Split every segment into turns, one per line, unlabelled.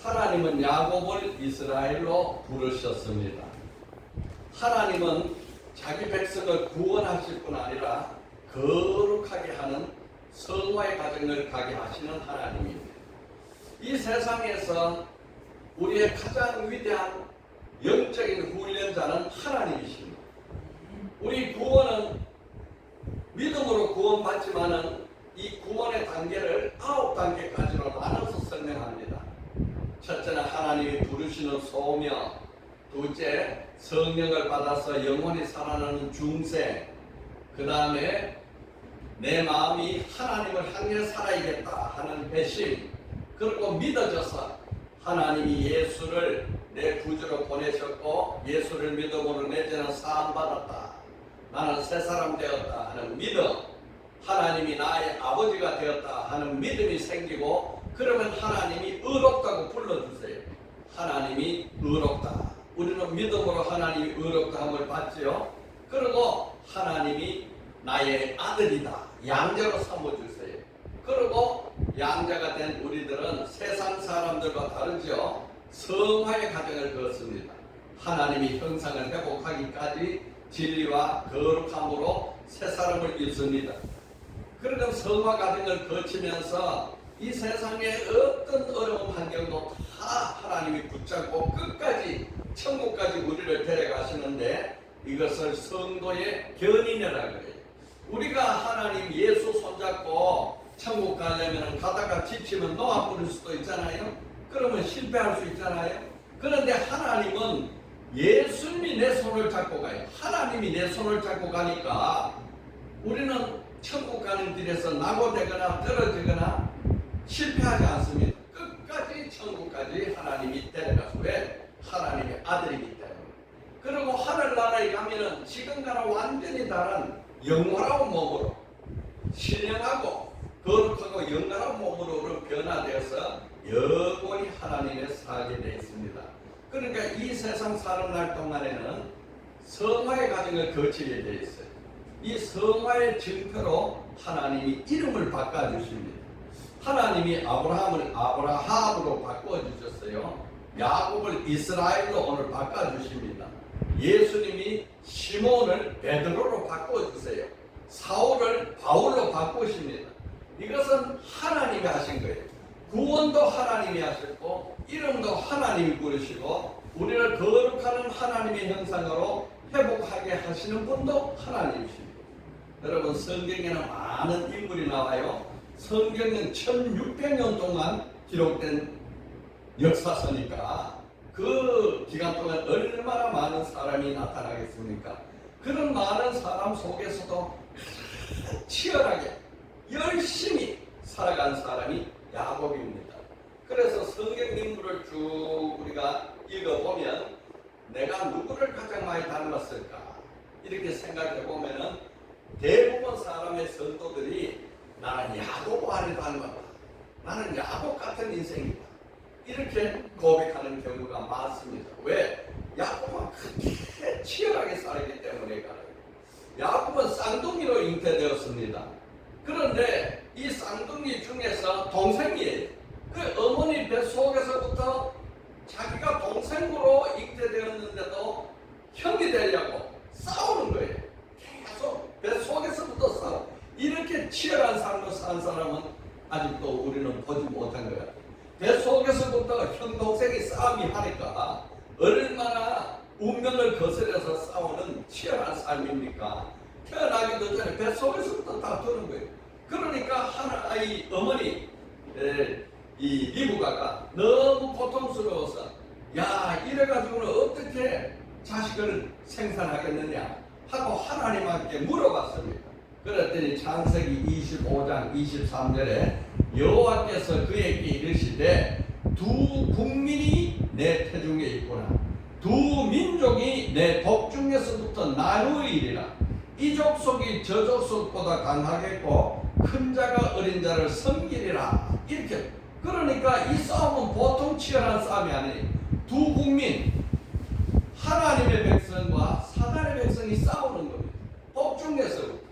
하나님은 야곱을 이스라엘로 부르셨습니다. 하나님은 자기 백성을 구원하실 뿐 아니라 거룩하게 하는 성화의 과정을 가게 하시는 하나님입니다. 이 세상에서 우리의 가장 위대한 영적인 훈련자는 하나님이십니다. 우리 구원은 믿음으로 구원받지만은 이 구원의 단계를 9단계까지로 나눠서 설명합니다. 첫째는 하나님이 부르시는 소명, 둘째 성령을 받아서 영원히 살아나는 중생, 그 다음에 내 마음이 하나님을 향해 살아야겠다 하는 배심, 그리고 믿어져서 하나님이 예수를 내 구주로 보내셨고 예수를 믿음으로 내 죄는 사함받았다, 나는 새 사람 되었다 하는 믿음, 하나님이 나의 아버지가 되었다 하는 믿음이 생기고, 그러면 하나님이 의롭다고 불러주세요. 하나님이 의롭다. 우리는 믿음으로 하나님이 의롭다함을 받지요. 그리고 하나님이 나의 아들이다, 양자로 삼아주세요. 그리고 양자가 된 우리들은 세상 사람들과 다르죠. 성화의 과정을 거칩니다. 하나님이 형상을 회복하기까지 진리와 거룩함으로 새 사람을 입습니다. 그러면 성화 과정을 거치면서 이 세상의 어떤 어려운 환경도 다 하나님이 붙잡고 끝까지 천국까지 우리를 데려가시는데, 이것을 성도의 견인이라고 해요. 우리가 하나님 예수 손잡고 천국 가려면 가다가 지치면 노아 부를 수도 있잖아요. 그러면 실패할 수 있잖아요. 그런데 하나님은 예수님이 내 손을 잡고 가요. 하나님이 내 손을 잡고 가니까 우리는 천국 가는 길에서 낙오되거나 떨어지거나 실패하지 않습니다. 끝까지 천국까지 하나님이 데려가서, 왜? 하나님의 아들이기 때문에. 그리고 하늘나라에 가면은 지금과는 완전히 다른 영원한 몸으로, 신령하고 거룩하고 영원한 몸으로 변화되어서 영원히 하나님의 살게 되어 있습니다. 그러니까 이 세상 사는 날 동안에는 성화의 과정을 거치게 되어 있어요. 이 성화의 증표로 하나님이 이름을 바꿔주십니다. 하나님이 아브라함을 아브라함으로 바꿔주셨어요. 야곱을 이스라엘로 오늘 바꿔주십니다. 예수님이 시몬을 베드로로 바꿔주세요. 사울을 바울로 바꾸십니다. 이것은 하나님이 하신 거예요. 구원도 하나님이 하셨고 이름도 하나님이 부르시고 우리를 거룩하는 하나님의 형상으로 회복하게 하시는 분도 하나님이십니다. 여러분, 성경에는 많은 인물이 나와요. 성경은 1600년 동안 기록된 역사서니까 그 기간 동안 얼마나 많은 사람이 나타나겠습니까? 그런 많은 사람 속에서도 치열하게 열심히 살아간 사람이 야곱입니다. 그래서 성경 인물을 쭉 우리가 읽어보면 내가 누구를 가장 많이 닮았을까 이렇게 생각해 보면은 대부분 사람의 성도들이 나는 야곱 아를 닮았다, 나는 야곱 같은 인생이다, 이렇게 고백하는 경우가 많습니다. 왜? 야곱은 그렇게 치열하게 살기 때문에 그래요. 야곱은 쌍둥이로 잉태되었습니다. 그런데 이 쌍둥이 중에서 동생이에요. 그 어머니 뱃속에서부터 자기가 동생으로 잉태되었는데도 형이 되려고 싸우는 거예요. 계속 뱃속에서부터 싸워. 이렇게 치열한 삶을 산 사람은 아직도 우리는 보지 못한 것 같아요. 뱃속에서부터 형 동생이 싸움이 하니까 얼마나 운명을 거스려서 싸우는 치열한 삶입니까? 태어나기도 전에 뱃속에서부터 다투는 거예요. 그러니까 이 어머니 이 리브가가 너무 고통스러워서 야, 이래가지고는 어떻게 자식을 생산하겠느냐 하고 하나님께 물어봤습니다. 그랬더니 창세기 25장 23절에 여호와께서 그에게 이르시되 두 국민이 내 태중에 있구나, 두 민족이 내 복중에서부터 나누이리라. 이 족속이 저 족속보다 강하겠고 큰 자가 어린 자를 섬기리라. 이렇게. 그러니까 이 싸움은 보통 치열한 싸움이 아니에요. 두 국민, 하나님의 백성과 사단의 백성이 싸우는 겁니다. 복중에서부터.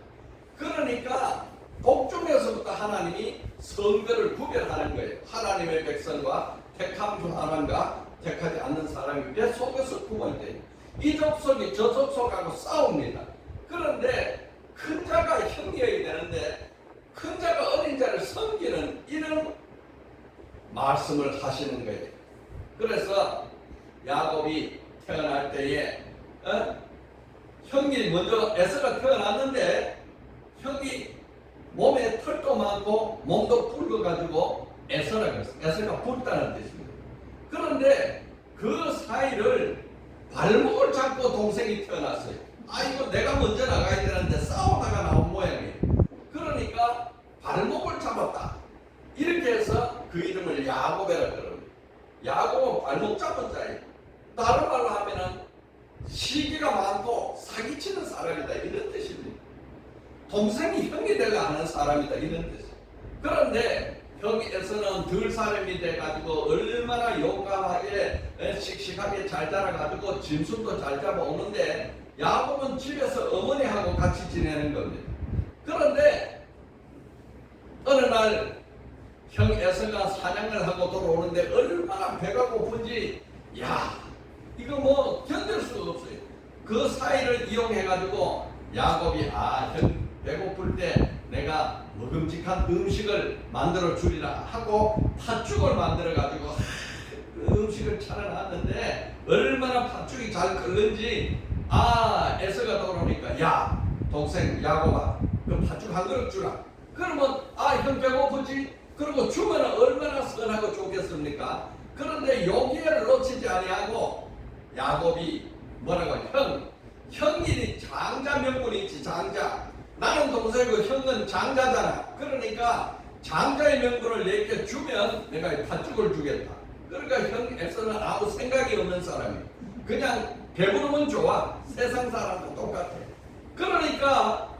그러니까 복중에서부터 하나님이 성별을 구별하는 거예요. 하나님의 백성과 택한 사람과 택하지 않는 사람이 배 속에서 구분이 돼요. 이 족속이 저 족속하고 싸웁니다. 그런데 큰 자가 형이어야 되는데 큰 자가 어린 자를 섬기는 이런 말씀을 하시는 거예요. 그래서 야곱이 태어날 때에 형이 먼저 에서가 태어났는데 형이 몸에 털도 많고 몸도 붉어가지고 에서라고 했어요. 에서가 붉다는 뜻입니다. 그런데 그 사이를 발목을 잡고 동생이 태어났어요. 이거 내가 먼저 나가야 되는데 싸우다가 나온 모양이에요. 그러니까 발목을 잡았다. 이렇게 해서 그 이름을 야곱이라고 그럽니다. 야곱은 발목 잡은 자예요. 다른 말로 하면은 시기가 많고 사기치는 사람이다 이런 뜻입니다. 동생이 형이 되가 하는 사람이다 이런 뜻이에요. 그런데 형에서는 들 사람이 돼가지고 얼마나 용감하게 씩씩하게 잘 자라가지고 짐승도 잘 잡아오는데 야곱은 집에서 어머니하고 같이 지내는 겁니다. 그런데 어느 날 형 에서가 사냥을 하고 돌아오는데 얼마나 배가 고픈지 이거 뭐 견딜 수가 없어요. 그 사이를 이용해가지고 야곱이 형 배고플 때 내가 먹음직한 음식을 만들어 주리라 하고 팥죽을 만들어 가지고 음식을 차려놨는데 얼마나 팥죽이 잘 끓는지 에서가 돌아오니까 동생 야곱아 그 팥죽 한 그릇 주라. 그러면 형 배고프지? 그리고 주면 얼마나 선하고 좋겠습니까? 그런데 여기에를 놓치지 아니하고 야곱이 뭐라고 형이 장자 명분이 있지. 장자. 나는 동생이고 형은 장자잖아. 그러니까 장자의 명분을 내게 주면 내가 팥죽을 주겠다. 그러니까 형 에서는 아무 생각이 없는 사람이야. 그냥 배부르면 좋아. 세상 사람도 똑같아. 그러니까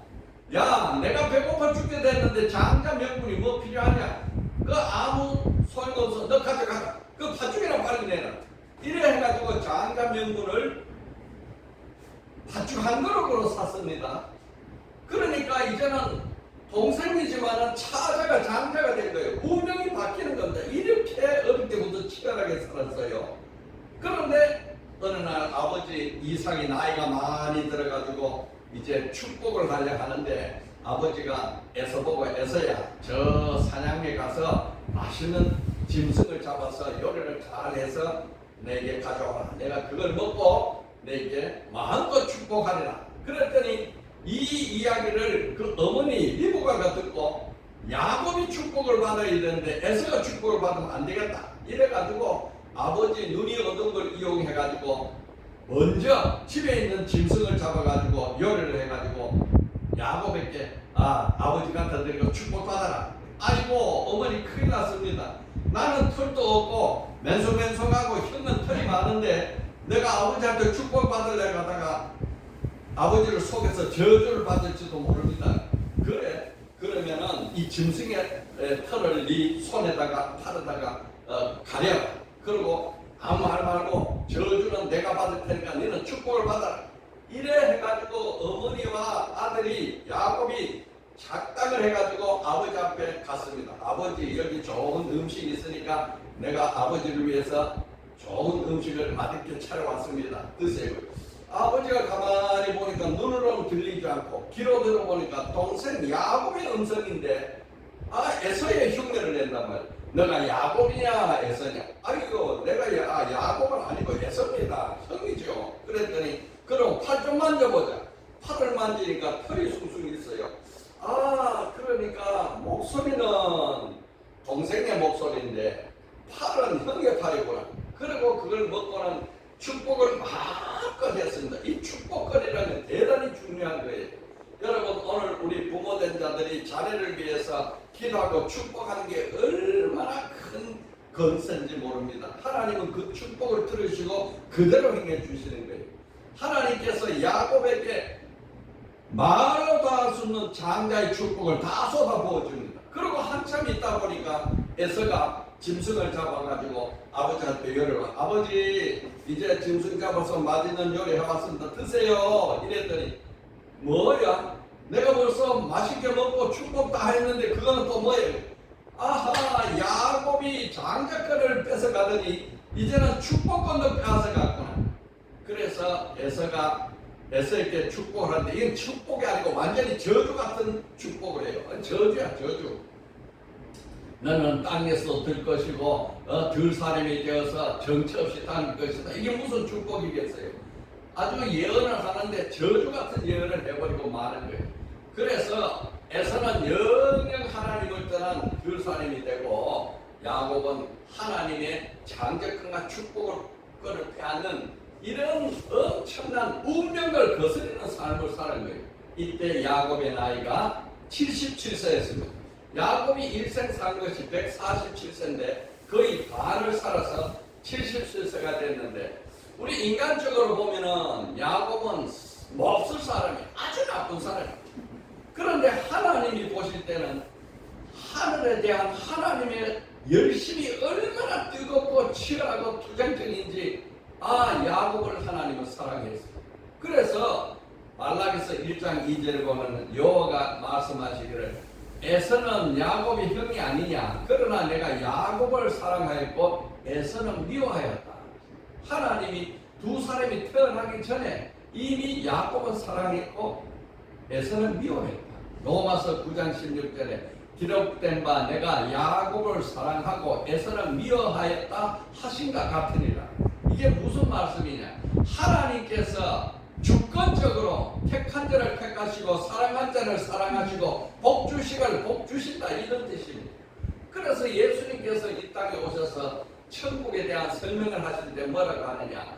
내가 배고파 죽게 됐는데 장자 명분이 뭐 필요하냐? 아무 소용없어. 너 가져가. 팥죽이나 빨리 내놔. 이래 해가지고 장자 명분을 팥죽 한 그릇으로 샀습니다. 그러니까 이제는 동생이지만은 차자가 장자가 된 거예요. 운명이 바뀌는 겁니다. 이렇게 어릴 때부터 치열하게 살았어요. 그런데 어느 날 아버지 이삭이 나이가 많이 들어가지고 이제 축복을 하려 하는데 아버지가 에서 보고 에서야 저 사냥에 가서 맛있는 짐승을 잡아서 요리를 잘해서 내게 가져와라. 내가 그걸 먹고 내게 마음껏 축복하리라. 그랬더니 이 이야기를 그 어머니 리브가가 듣고 야곱이 축복을 받아야 되는데 에서가 축복을 받으면 안 되겠다. 이래가지고 아버지 눈이 얻은 걸 이용해가지고 먼저 집에 있는 짐승을 잡아가지고 요리를 해가지고 야곱에게 아버지 갖다 드리고 축복받아라. 아이고 어머니 큰일 났습니다. 나는 털도 없고 맨손맨손하고 형은 털이 많은데 내가 아버지한테 축복받으려고 하다가 아버지를 속에서 저주를 받을지도 모릅니다. 그래 그러면은 이 짐승의 털을 네 손에다가 팔에다가 가려라. 그리고 아무 말 말고 저주는 내가 받을 테니까 너는 축복을 받아라. 이래 해가지고 어머니와 아들이 야곱이 작당을 해가지고 아버지 앞에 갔습니다. 아버지 여기 좋은 음식이 있으니까 내가 아버지를 위해서 좋은 음식을 맛있게 차려왔습니다. 드세요. 아버지가 가만히 보니까 눈으로는 들리지 않고 귀로 들어보니까 동생 야곱의 음성인데 에서의 흉내를 낸단 말이야. 너가 야곱이냐 에서냐? 아이고 내가 야곱은 아니고 에서입니다. 형이죠. 그랬더니 그럼 팔 좀 만져보자. 팔을 만지니까 털이 숭숭 있어요. 그러니까 목소리는 동생의 목소리인데 팔은 형의 팔이구나. 그리고 그걸 먹고는 축복을 마음껏 했습니다. 이 축복거리라는 게 대단히 중요한 거예요. 여러분 오늘 우리 부모된 자들이 자녀를 위해서 기도하고 축복하는 게 얼마나 큰 건세인지 모릅니다. 하나님은 그 축복을 들으시고 그대로 행해 주시는 거예요. 하나님께서 야곱에게 말로 다 할 수 없는 장자의 축복을 다 쏟아부어 줍니다. 그리고 한참 있다 보니까 에서가 짐승을 잡아가지고 아버지한테 요리를 아버지 이제 짐승 잡아서 맛있는 요리 해왔습니다. 드세요. 이랬더니 뭐야? 내가 벌써 맛있게 먹고 축복 다 했는데 그거는 또 뭐예요? 아하, 야곱이 장자권을 뺏어가더니 이제는 축복권도 뺏어갔구나. 그래서 에서에게 축복을 하는데 이건 축복이 아니고 완전히 저주 같은 축복을 해요. 저주야, 저주. 너는 땅에서 들 것이고 들 사람이 되어서 정처 없이 다닐 것이다. 이게 무슨 축복이겠어요? 아주 예언을 하는데 저주 같은 예언을 해버리고 마는 거예요. 그래서 에서는 영영 하나님을 떠난 들 사람이 되고 야곱은 하나님의 장자권과 축복을 빼앗는 이런 엄청난 운명을 거스르는 삶을 사는 거예요. 이때 야곱의 나이가 77세였습니다. 야곱이 일생 산 것이 147세인데 거의 반을 살아서 77세가 됐는데 우리 인간적으로 보면은 야곱은 몹쓸 사람이 아주 나쁜 사람이에요. 그런데 하나님이 보실 때는 하늘에 대한 하나님의 열심이 얼마나 뜨겁고 치열하고 투쟁적인지 야곱을 하나님은 사랑했어요. 그래서 말라기서 1장 2절을 보면 여호와가 말씀하시기를 에서는 야곱이 형이 아니냐 그러나 내가 야곱을 사랑하였고 에서는 미워하였다. 하나님이 두 사람이 태어나기 전에 이미 야곱은 사랑했고 에서는 미워했다. 로마서 9장 16절에 기록된 바 내가 야곱을 사랑하고 에서는 미워하였다 하신가 같으니라. 이게 무슨 말씀이냐? 하나님께서 주권적으로 택한 자를 택하시고 사랑한 자를 사랑하시고 복 주시걸 복 주신다 이런 뜻입니다. 그래서 예수님께서 이 땅에 오셔서 천국에 대한 설명을 하실 때 뭐라고 하느냐?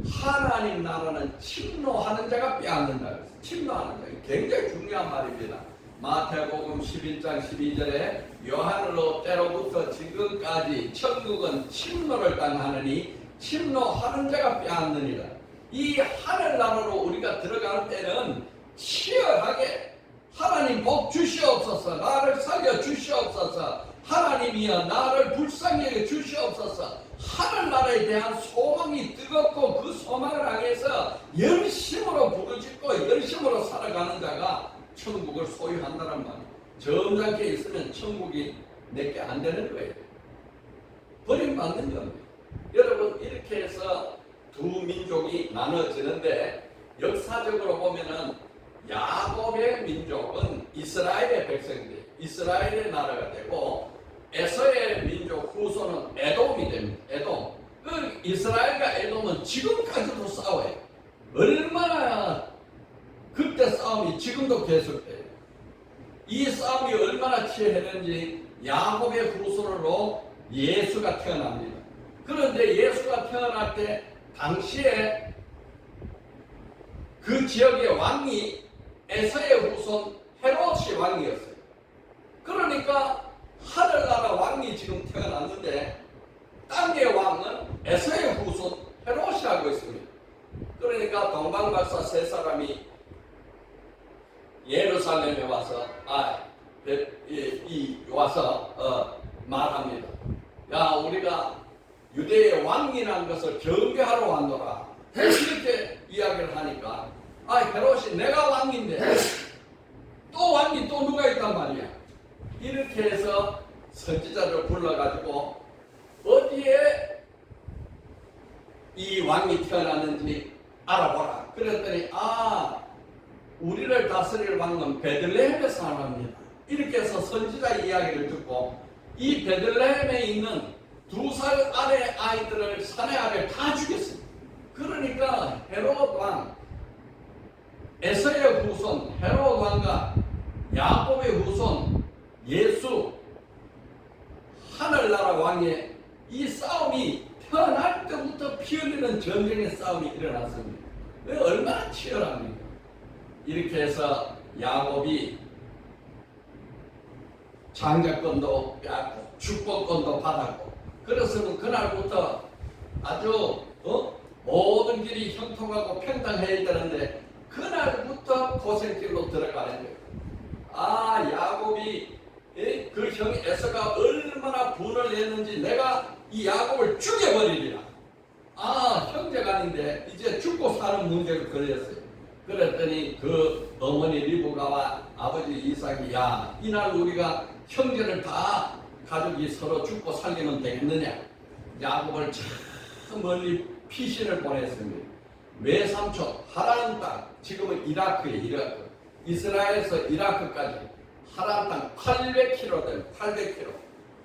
하나님 나라는 침노하는 자가 빼앗는다. 침노하는 자. 굉장히 중요한 말입니다. 마태복음 11장 12절에 요한으로 때로부터 지금까지 천국은 침노를 당하느니 침노하는 자가 빼앗느니라. 이 하늘나라로 우리가 들어갈 때는 치열하게 하나님 복 주시옵소서, 나를 살려 주시옵소서, 하나님이여 나를 불쌍히 여겨 주시옵소서, 하늘나라에 대한 소망이 뜨겁고 그 소망을 향해서 열심으로 부르짖고 열심으로 살아가는 자가 천국을 소유한다는 말이에요. 점잖게 있으면 천국이 내게 안 되는 거예요. 버림받는 겁니다. 여러분 이렇게 해서 두 민족이 나눠지는데 역사적으로 보면은 야곱의 민족은 이스라엘의 백성들이 이스라엘의 나라가 되고 에서의 민족 후손은 에돔이 됩니다. 에돔. 그 이스라엘과 에돔은 지금까지도 싸워요. 얼마나 그때 싸움이 지금도 계속돼요. 이 싸움이 얼마나 치열했는지 야곱의 후손으로 예수가 태어납니다. 그런데 예수가 태어날 때 당시에 그 지역의 왕이 에서의 후손 헤롯이 왕이었어요. 그러니까 하늘나라 왕이 지금 태어났는데 땅의 왕은 에서의 후손 헤롯이 하고 있습니다. 그러니까 동방박사 세 사람이 예루살렘에 와서 말합니다. 야 우리가 유대의 왕이라는 것을 경배하러 왔노라. 이렇게 이야기를 하니까 헤롯이 내가 왕인데 또 왕이 또 누가 있단 말이야. 이렇게 해서 선지자를 불러가지고 어디에 이 왕이 태어났는지 알아보라. 그랬더니 우리를 다스릴 왕은 베들레헴의 사람입니다. 이렇게 해서 선지자 이야기를 듣고 이 베들레헴에 있는 2살 아래 아이들을 사내 아래 다 죽였습니다. 그러니까 헤롯 왕, 에서의 후손 헤롯 왕과 야곱의 후손 예수 하늘나라 왕의 이 싸움이 태어날 때부터 피 흘리는 전쟁의 싸움이 일어났습니다. 얼마나 치열합니까? 이렇게 해서 야곱이 장자권도 빼앗고 축복권도 받았고 그래서 그날부터 아주 모든 길이 형통하고 평등해야 되는데 그날부터 고생길로 들어가는 거예요. 야곱이 그 형 에서가 얼마나 분을 냈는지 내가 이 야곱을 죽여버리리라. 형제가 아닌데 이제 죽고 사는 문제로 걸렸어요. 그랬더니 그 어머니 리브가와 아버지 이삭이 이날 우리가 형제를 다 가족이 서로 죽고 살리면 되겠느냐? 야곱을 저 멀리 피신을 보냈습니다. 외삼촌 하란 땅, 지금은 이라크, 이스라엘에서 이라크까지 하란 땅 800km 됩니다. 800km.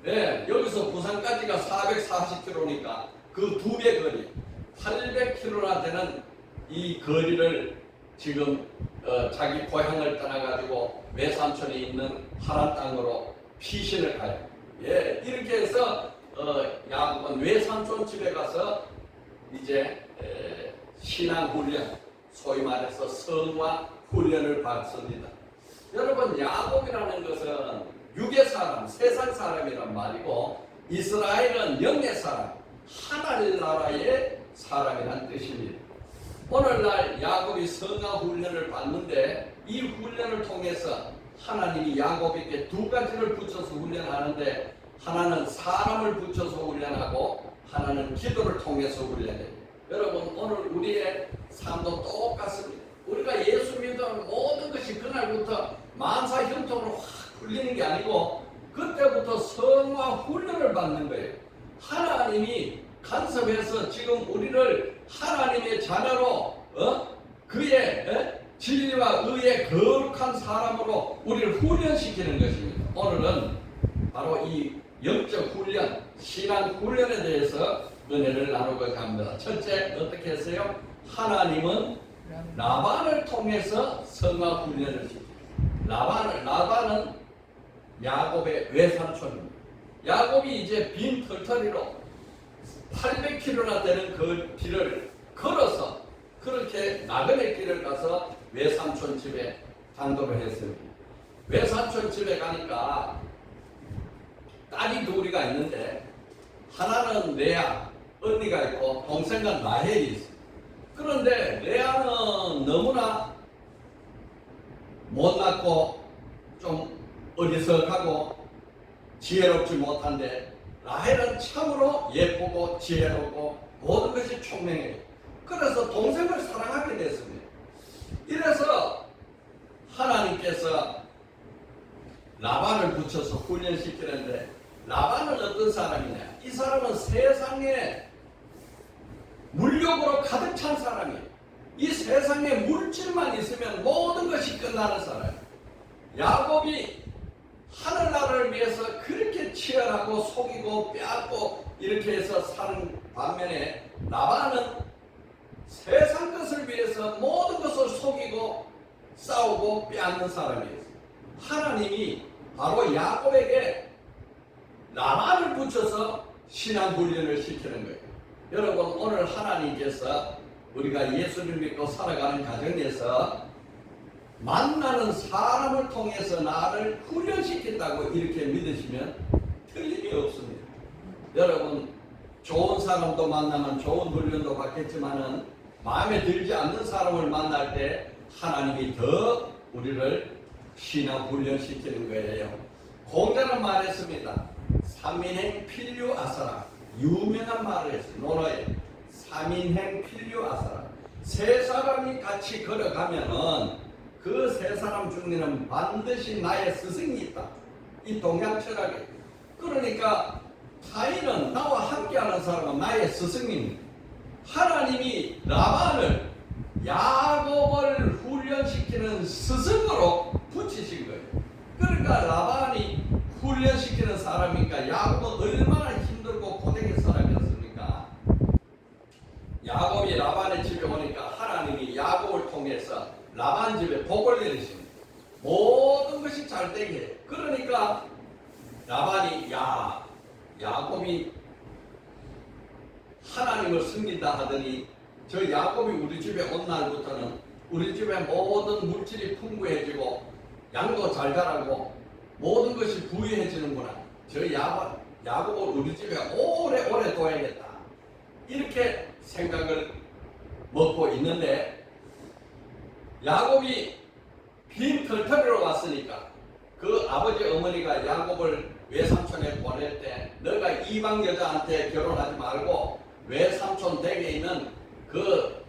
네, 여기서 부산까지가 440km니까 그 2배 거리, 800km나 되는 이 거리를 지금 자기 고향을 떠나가지고 외삼촌이 있는 하란 땅으로 피신을 가요. 예, 이렇게 해서 야곱은 외삼촌 집에 가서 이제 신앙 훈련, 소위 말해서 성화 훈련을 받습니다. 여러분, 야곱이라는 것은 육의 사람, 세상 사람이란 말이고, 이스라엘은 영의 사람, 하나님 나라의 사람이란 뜻입니다. 오늘날 야곱이 성화 훈련을 받는데, 이 훈련을 통해서 하나님이 야곱에게 두 가지를 붙여서 훈련하는데, 하나는 사람을 붙여서 훈련하고 하나는 기도를 통해서 훈련해요. 여러분, 오늘 우리의 삶도 똑같습니다. 우리가 예수 믿으면 모든 것이 그날부터 만사 형통으로 확 풀리는 게 아니고 그때부터 성화 훈련을 받는 거예요. 하나님이 간섭해서 지금 우리를 하나님의 자녀로 그의 진리와 의의 거룩한 사람으로 우리를 훈련시키는 것입니다. 오늘은 바로 이 영적 훈련, 신앙 훈련에 대해서 은혜를 나누고자 합니다. 첫째, 어떻게 했어요? 하나님은 라반을 통해서 성화 훈련을 시킵니다. 라반은 야곱의 외삼촌입니다. 야곱이 이제 빈 털터리로 800km나 되는 그 길을 걸어서 그렇게 나그네 길을 가서 외삼촌 집에 장도를 했습니다. 외삼촌 집에 가니까 딸이 둘이가 있는데 하나는 레아 언니가 있고 동생은 라헬이 있어요. 그런데 레아는 너무나 못났고 좀 어리석하고 지혜롭지 못한데 라헬은 참으로 예쁘고 지혜롭고 모든 것이 총명해요. 그래서 동생을 사랑하게 됐습니다. 이래서 하나님께서 라반을 붙여서 훈련시키는데 라반은 어떤 사람이냐? 이 사람은 세상에 물욕으로 가득 찬 사람이에요. 이 세상에 물질만 있으면 모든 것이 끝나는 사람이에요. 야곱이 하늘나라를 위해서 그렇게 치열하고 속이고 빼앗고 이렇게 해서 사는 반면에 라반은 세상 것을 위해서 모든 것을 속이고 싸우고 빼앗는 사람이에요. 하나님이 바로 야곱에게 라반을 붙여서 신앙 훈련을 시키는 거예요. 여러분, 오늘 하나님께서 우리가 예수를 믿고 살아가는 가정에서 만나는 사람을 통해서 나를 훈련시킨다고 이렇게 믿으시면 틀림이 없습니다. 여러분, 좋은 사람도 만나면 좋은 훈련도 받겠지만은 마음에 들지 않는 사람을 만날 때 하나님이 더 우리를 신앙 훈련시키는 거예요. 공자는 말했습니다. 삼인행 필요아사라. 유명한 말을 했어요. 논어에 삼인행 필요아사라. 세 사람이 같이 걸어가면은 그 세 사람 중에는 반드시 나의 스승이 있다. 이 동양 철학에. 그러니까 타인은 나와 함께하는 사람은 나의 스승입니다. 하나님이 라반을 야곱을 훈련시키는 스승으로 붙이신 거예요. 그러니까 라반이 훈련시키는 사람이니까 야곱은 얼마나 힘들고 고생의 사람이었습니까? 야곱이 라반의 집에 오니까 하나님이 야곱을 통해서 라반 집에 복을 내리십니다. 모든 것이 잘 되게 해요. 그러니까 라반이 야곱이 하나님을 섬긴다 하더니 저 야곱이 우리 집에 온 날부터는 우리 집에 모든 물질이 풍부해지고 양도 잘 자라고 모든 것이 부유해지는구나. 저 야곱을 우리 집에 오래오래 둬야겠다. 이렇게 생각을 먹고 있는데 야곱이 빈 털터리로 왔으니까 그 아버지 어머니가 야곱을 외삼촌에 보낼 때 너가 이방 여자한테 결혼하지 말고 외삼촌 댁에 있는 그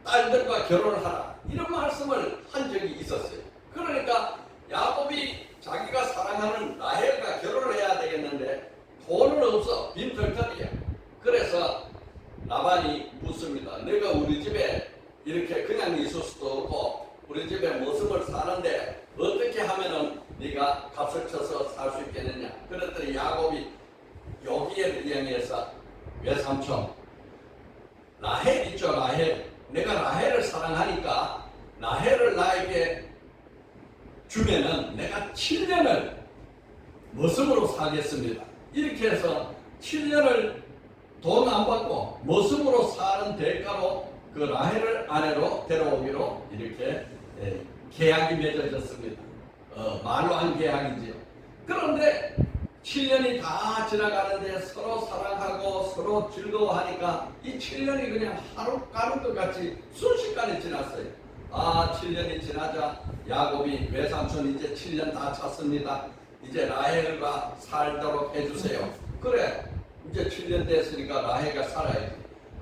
딸들과 결혼을 하라. 이런 말씀을 한 적이 있었어요. 그러니까 야곱이 자기가 사랑하는 라헬과 결혼을 해야 되겠는데 돈은 없어. 빈털터리야. 그래서 라반이 묻습니다. 내가 우리 집에 이렇게 그냥 있을 수도 없고 우리 집에 모습을 사는데 어떻게 하면은 네가 값을 쳐서 살 수 있겠느냐. 그랬더니 야곱이 여기에 의해서 외삼촌 라헬 있죠. 라헬. 내가 라헬을 사랑하니까 라헬을 나에게 주면은 내가 7년을 머슴으로 살겠습니다. 이렇게 해서 7년을 돈 안 받고 머슴으로 사는 대가로 그 라헬을 아내로 데려오기로 이렇게 계약이 맺어졌습니다. 말로 한 계약이지요. 그런데 7년이 다 지나가는데 서로 사랑하고 서로 즐거워하니까 이 7년이 그냥 하루 가는 것 같이 순식간에 지났어요. 7년이 지나자 야곱이 외삼촌 이제 7년 다 찼습니다. 이제 라헬과 살도록 해주세요. 그래 이제 7년 됐으니까 라헬과 살아야지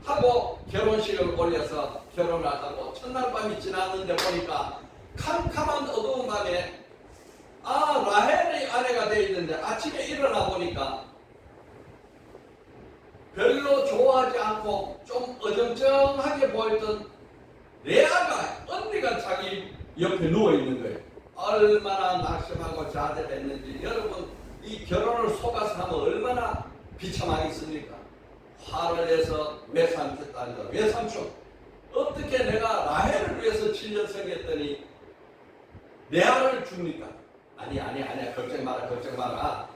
하고 결혼식을 올려서 결혼을 하고 첫날 밤이 지났는데 보니까 캄캄한 어두운 밤에 라헬의 아내가 되어 있는데 아침에 일어나 보니까 별로 좋아하지 않고 좀 어정쩡하게 보였던 레아가 언니가 자기 옆에 누워 있는 거예요. 얼마나 낙심하고 좌절했는지. 여러분 이 결혼을 속아서 하면 얼마나 비참하겠습니까? 화를 내서 외삼촌 어떻게 내가 라헬을 위해서 7년 섬겼더니 레아를 줍니까? 아니야 걱정 마라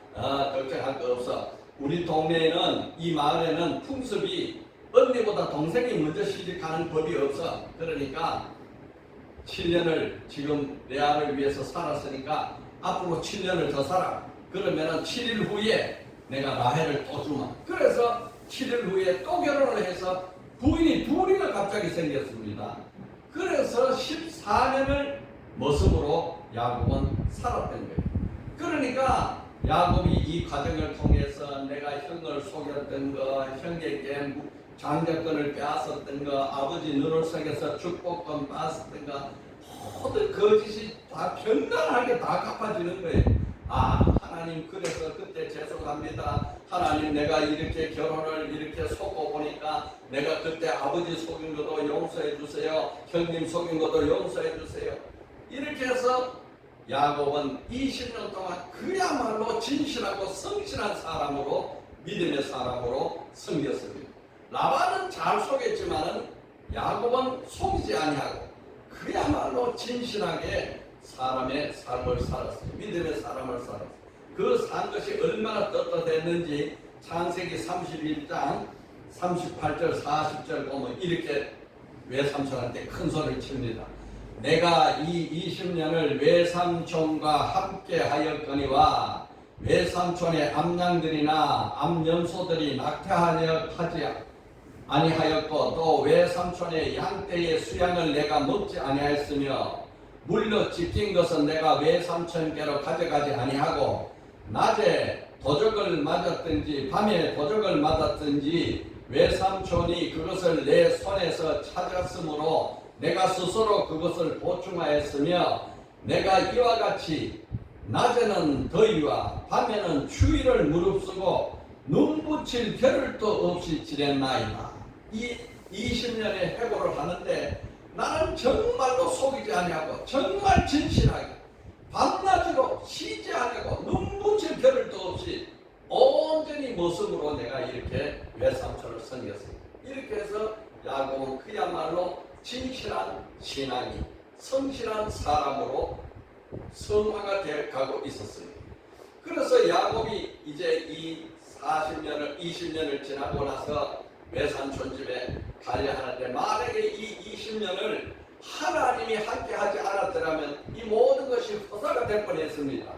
걱정할 거 없어. 우리 동네에는 이 마을에는 풍습이 언니보다 동생이 먼저 시집가는 법이 없어. 그러니까 7년을 지금 레아를 위해서 살았으니까 앞으로 7년을 더 살아. 그러면은 7일 후에 내가 라헬을 또 주마. 그래서 7일 후에 또 결혼을 해서 부인이 둘이나 갑자기 생겼습니다. 그래서 14년을 머슴으로 야곱은 살았던 거예요. 그러니까 야곱이 이 과정을 통해서 내가 형을 속였던 거, 형에게 장자권을 빼앗았던 거, 아버지 눈을 속여서 축복권 뺏었던 거, 모든 거짓이 다 편안하게 다 갚아지는 거예요. 하나님 그래서 그때 죄송합니다. 하나님 내가 이렇게 결혼을 이렇게 속고 보니까 내가 그때 아버지 속인 것도 용서해 주세요. 형님 속인 것도 용서해 주세요. 이렇게 해서 야곱은 20년 동안 그야말로 진실하고 성실한 사람으로 믿음의 사람으로 섬겼습니다. 라반은 잘 속였지만은 야곱은 속이지 아니하고 그야말로 진실하게 사람의 삶을 살았어요. 믿음의 사람을 살았어요. 그 산 것이 얼마나 떳떳했는지 창세기 31장 38절 40절 보면 이렇게 외삼촌한테 큰 소리를 칩니다. 내가 이 20년을 외삼촌과 함께 하였거니와 외삼촌의 암양들이나 암염소들이 낙태하지 아니하였고 또 외삼촌의 양떼의 수양을 내가 먹지 아니하였으며 물려 집힌 것은 내가 외삼촌께로 가져가지 아니하고 낮에 도적을 맞았든지 밤에 도적을 맞았든지 외삼촌이 그것을 내 손에서 찾았으므로 내가 스스로 그것을 보충하였으며 내가 이와 같이 낮에는 더위와 밤에는 추위를 무릅쓰고 눈붙일 겨를도 없이 지냈나이다. 이 20년의 해고를 하는데 나는 정말로 속이지 아니하고 정말 진실하게 밤낮으로 쉬지 아니하고 눈붙일 겨를도 없이 온전히 모습으로 내가 이렇게 외삼촌을 섬겼습니다. 이렇게 해서 야곱은 그야말로 진실한 신앙이 성실한 사람으로 성화가 되어 가고 있었습니다. 그래서 야곱이 이제 이 20년을 지나고 나서 외삼촌 집에 가려 하는데 만약에 이 20년을 하나님이 함께 하지 않았더라면 이 모든 것이 허사가 될 뻔했습니다.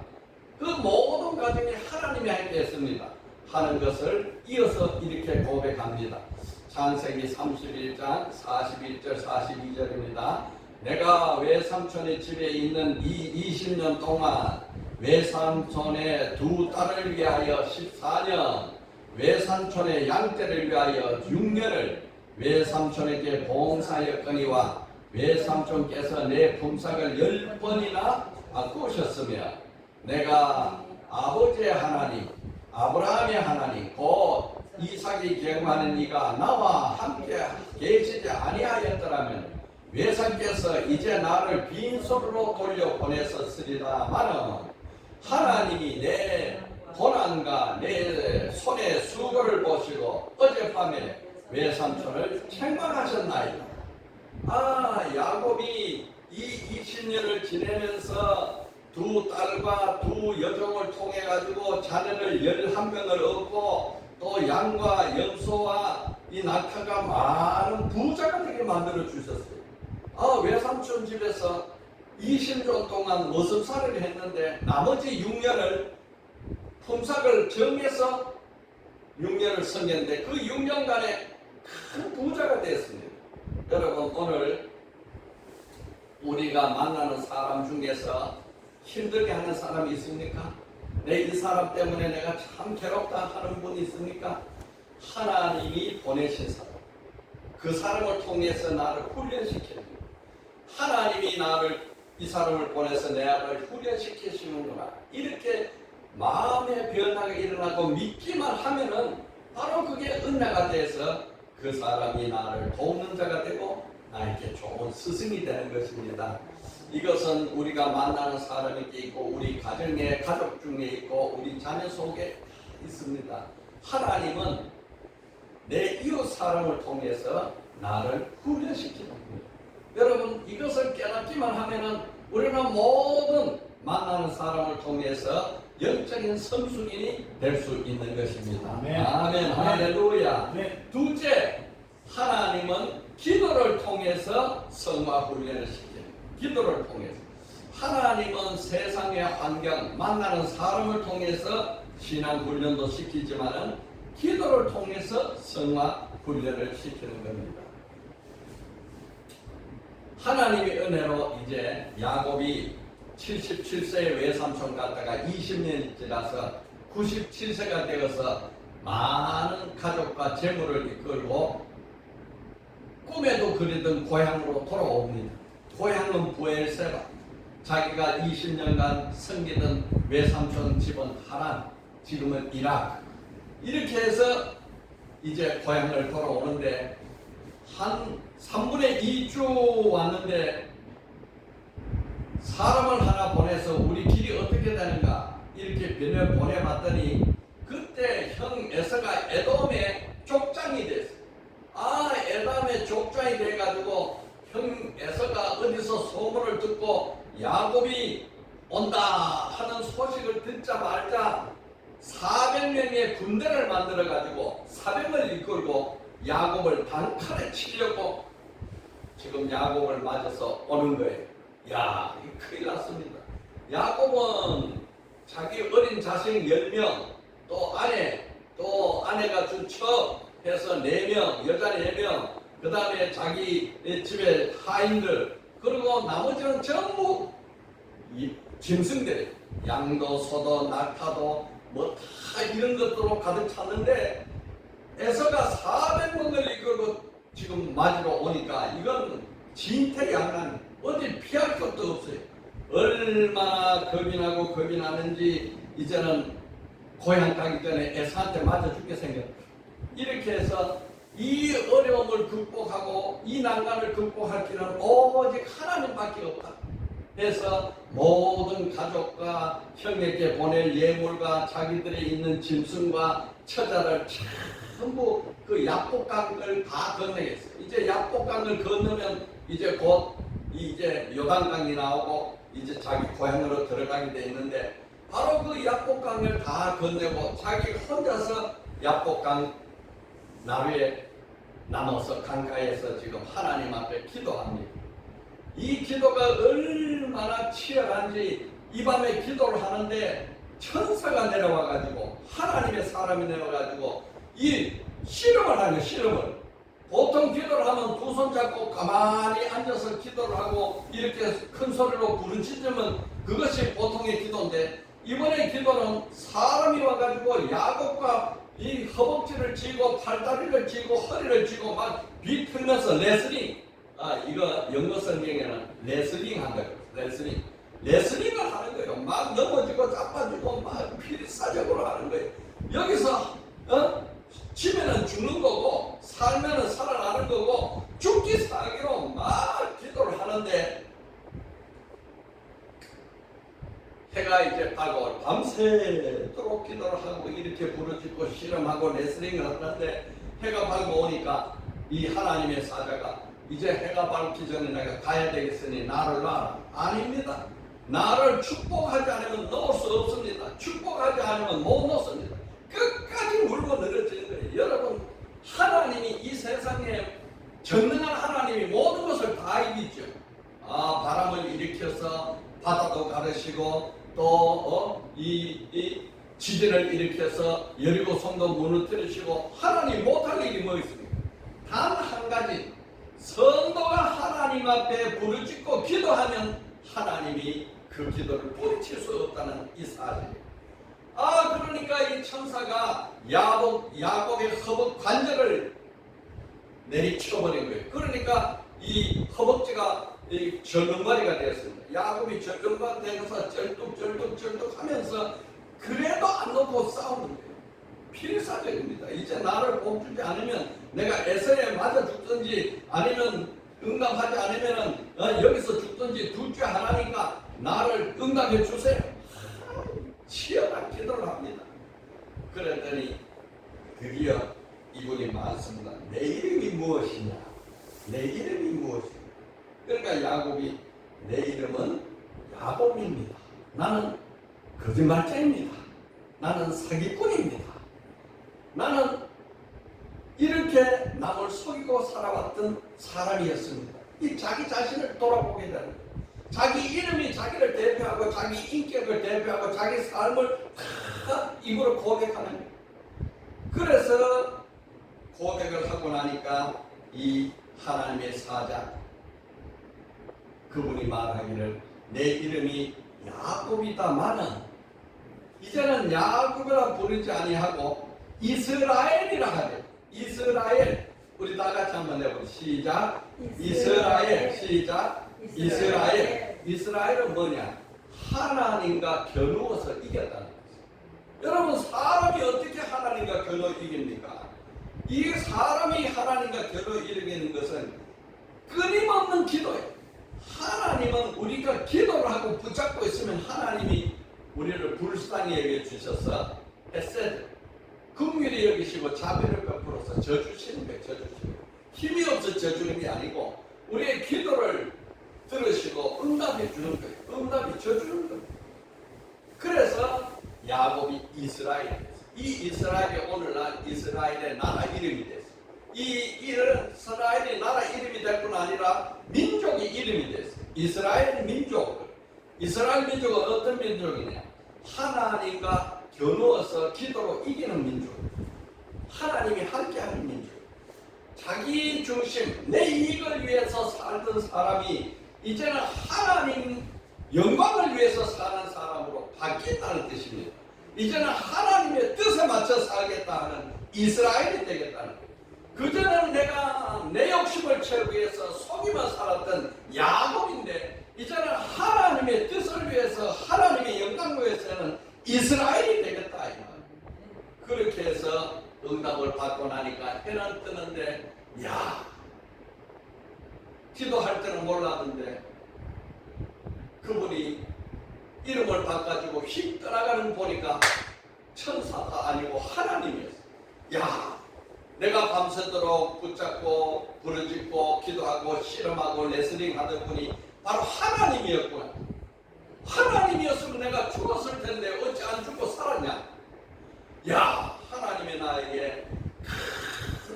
그 모든 과정이 하나님이 함께 했습니다. 하는 것을 이어서 이렇게 고백합니다. 창세기 31장 41절 42절입니다. 내가 외삼촌의 집에 있는 이 20년 동안 외삼촌의 두 딸을 위하여 14년, 외삼촌의 양떼를 위하여 6년을 외삼촌에게 봉사하였거니와 외삼촌께서 내 품삯을 10번이나 바꾸셨으며 내가 아버지의 하나님 아브라함의 하나님 곧 이삭이 경험하는 이가 나와 함께 계시지 아니하였더라면 외상께서 이제 나를 빈손으로 돌려 보냈었으리라마는 하나님이 내 고난과 내 손의 수고를 보시고 어젯밤에 외삼촌을 책망하셨나이다. 야곱이 이 20년을 지내면서 두 딸과 두 여종을 통해 가지고 자녀를 11명을 얻고 또 양과 염소와 이 낙타가 많은 부자가 되게 만들어 주셨어요. 외삼촌 집에서 20년 동안 머슴살이를 했는데 나머지 6년을 품삯을 정해서 6년을 섬겼는데 그 6년간에 큰 부자가 됐습니다. 여러분, 오늘 우리가 만나는 사람 중에서 힘들게 하는 사람이 있습니까? 이 사람 때문에 내가 참 괴롭다 하는 분이 있습니까? 하나님이 보내신 사람, 그 사람을 통해서 나를 훈련시킵니다. 하나님이 이 사람을 보내서 나를 훈련시키시는구나, 이렇게 마음의 변화가 일어나고 믿기만 하면은 바로 그게 은혜가 돼서 그 사람이 나를 돕는 자가 되고 나에게 좋은 스승이 되는 것입니다. 이것은 우리가 만나는 사람에게 있고 우리 가정의 가족 중에 있고 우리 자녀 속에 있습니다. 하나님은 내 이웃 사람을 통해서 나를 훈련시키는 겁니다. 여러분, 이것을 깨닫기만 하면은 우리는 모든 만나는 사람을 통해서 영적인 성숙인이 될 수 있는 것입니다.
아멘.
아멘. 할렐루야.
네.
둘째, 하나님은 기도를 통해서 성화 훈련을 시킵니다. 기도를 통해서. 하나님은 세상의 환경, 만나는 사람을 통해서 신앙 훈련도 시키지만은 기도를 통해서 성화 훈련을 시키는 겁니다. 하나님의 은혜로 이제 야곱이 77세의 외삼촌 갔다가 20년이 지나서 97세가 되어서 많은 가족과 재물을 이끌고 꿈에도 그리던 고향으로 돌아옵니다. 고향은 부엘세바. 자기가 20년간 섬기던 외삼촌 집은 하란, 지금은 이라크. 이렇게 해서 이제 고향을 돌아오는데 한 3분의 2주 왔는데 사람을 하나 보내서 우리 길이 어떻게 되는가 이렇게 변을 보내봤더니 그때 형 에서가 에돔의 족장이 됐어요. 에돔의 족장이 돼가지고 형 에서가 어디서 소문을 듣고 야곱이 온다 하는 소식을 듣자마자 400명의 군대를 만들어가지고 사병을 이끌고 야곱을 단칼에 치려고 지금 야곱을 맞아서 오는 거예요. 야, 큰일 났습니다. 야곱은 자기 어린 자식 10명, 또 아내가 준척 해서 4명, 여자 4명, 그 다음에 자기 집에 하인들, 그리고 나머지는 전부 짐승들, 양도, 소도, 낙타도, 뭐 다 이런 것들로 가득 찼는데, 에서가 400명을 이끌고 지금 맞으러 오니까 이건 진퇴양난, 어디 피할 것도 없어요. 얼마나 겁이 나는지 이제는 고향 가기 전에 에서한테 맞아 죽게 생겼다. 이렇게 해서 이 어려움을 극복하고 이 난관을 극복할 길은 오직 하나님밖에 없다. 해서 모든 가족과 형에게 보낼 예물과 자기들이 있는 짐승과 처자를 전부 그 약복강을 다 건너겠어요. 이제 약복강을 건너면 이제 곧 이제 요단강이 나오고 이제 자기 고향으로 들어가게 돼 있는데 바로 그 약복강을 다 건너고 자기 혼자서 약복강 나루에 남아서 강가에서 지금 하나님 앞에 기도합니다. 이 기도가 얼마나 치열한지 이 밤에 기도를 하는데 천사가 내려와가지고 하나님의 사람이 내려와가지고 이 씨름을 하는 씨름을 보통 기도를 하면 두 손 잡고 가만히 앉아서 기도를 하고 이렇게 큰 소리로 부르짖으면 그것이 보통의 기도인데 이번에 기도는 사람이 와가지고 야곱과 이 허벅지를 쥐고 팔다리를 쥐고 허리를 쥐고 막 비틀면서 레슬링, 이거 영어 성경에는 레슬링 한 거예요. 레슬링을 하는 거예요. 막 넘어지고 자빠지고 막 필사적으로 하는 거예요. 여기서 지면은 죽는 거고 살면은 살아나는 거고 죽기 살기로 막 기도를 하는데 해가 이제 밝고 밤새도록 기도를 하고 이렇게 부르짖고 실험하고 레슬링을 하는데 해가 밝고 오니까 이 하나님의 사자가 이제 해가 밝기 전에 내가 가야 되겠으니 나를 놔라. 아닙니다. 나를 축복하지 않으면 넣을 수 없습니다. 축복하지 않으면 못 넣습니다. 끝까지 물고 늘어지는 거예요. 여러분, 하나님이 이 세상에 전능한 하나님이 모든 것을 다 이기죠. 바람을 일으켜서 바다도 가르시고 또 이 지진을 일으켜서 여리고 성도 무너뜨리시고 하나님 못할 일이 뭐 있습니까? 단 한 가지, 성도가 하나님 앞에 부르짖고 기도하면 하나님이 그 기도를 뿌리칠 수 없다는 이 사실이에요. 그러니까 이 천사가 야곱의 허벅 관절을 내리쳐버린 거예요. 그러니까 이 허벅지가 이 절름발이가 되었습니다. 야곱이 절름발 되어서 쩔뚝쩔뚝 하면서 그래도 안 놓고 싸우는 거예요. 필사적입니다. 이제 나를 복주지 않으면 내가 에서에 맞아 죽든지 아니면 응답하지 않으면 여기서 죽든지 둘 중 하나니까 나를 응답해 주세요. 치열한 기도를 합니다. 그랬더니 드디어 이분이 말씀합니다. 내 이름이 무엇이냐? 내 이름이 무엇이냐? 그러니까 야곱이 내 이름은 야곱입니다. 나는 거짓말자입니다. 나는 사기꾼입니다. 나는 이렇게 남을 속이고 살아왔던 사람이었습니다. 이 자기 자신을 돌아보게 되는 거예요. 자기 이름이 자기를 대표하고 자기 인격을 대표하고 자기 삶을 다 입으로 고백하는 거예요. 그래서 고백을 하고 나니까 이 하나님의 사자 그분이 말하기를 내 이름이 야곱이다마는 이제는 야곱이라 부르지 아니하고 이스라엘이라 하래. 이스라엘. 우리 다 같이 한번 해보죠. 시작. 이스라엘. 시작. 이스라엘. 이스라엘은 뭐냐? 하나님과 겨누어서 이겼다는 거죠. 여러분, 사람이 어떻게 하나님과 겨누어 이깁니까? 이 사람이 하나님과 겨누어 이기는 것은 끊임없는 기도예요. 하나님은 우리가 기도를 하고 붙잡고 있으면 하나님이 우리를 불쌍히 여겨주셔서 헤세드, 긍휼히 여기시고 자비를 베풀어서 져주시는 거예요. 져주시는 거예요. 힘이 없어 져주는 게 아니고 우리의 기도를 들으시고 응답해 주는 거예요. 응답이 져주는 거예요. 그래서 야곱이 이스라엘이 됐어요. 이 이스라엘이 오늘날 이스라엘의 나라 이름이 됐어요. 이 이스라엘이 나라 이름이 될 뿐 아니라 민족이 이름이 됐어요. 이스라엘 민족. 이스라엘 민족은 어떤 민족이냐? 하나님과 겨누어서 기도로 이기는 민족. 하나님이 함께하는 민족. 자기 중심, 내 이익을 위해서 살던 사람이 이제는 하나님 영광을 위해서 사는 사람으로 바뀐다는 뜻입니다. 이제는 하나님의 뜻에 맞춰 살겠다 하는 이스라엘이 되겠다는 거예요. 그전에는 내가 내 욕심을 채우기 위해서 속이며 살았던 야곱인데 이제는 하나님의 뜻을 위해서 하나님의 영광을 위해서는 이스라엘이 되겠다. 그렇게 해서 응답을 받고 나니까 해는 뜨는데 기도할 때는 몰랐는데 그분이 이름을 바꿔주고 휙 떠나가는 거 보니까 천사가 아니고 하나님이었어. 내가 밤새도록 붙잡고 부르짖고 기도하고 실험하고 레슬링 하던 분이 바로 하나님이었구나. 하나님이었으면 내가 죽었을 텐데 어찌 안 죽고 살았냐. 하나님이 나에게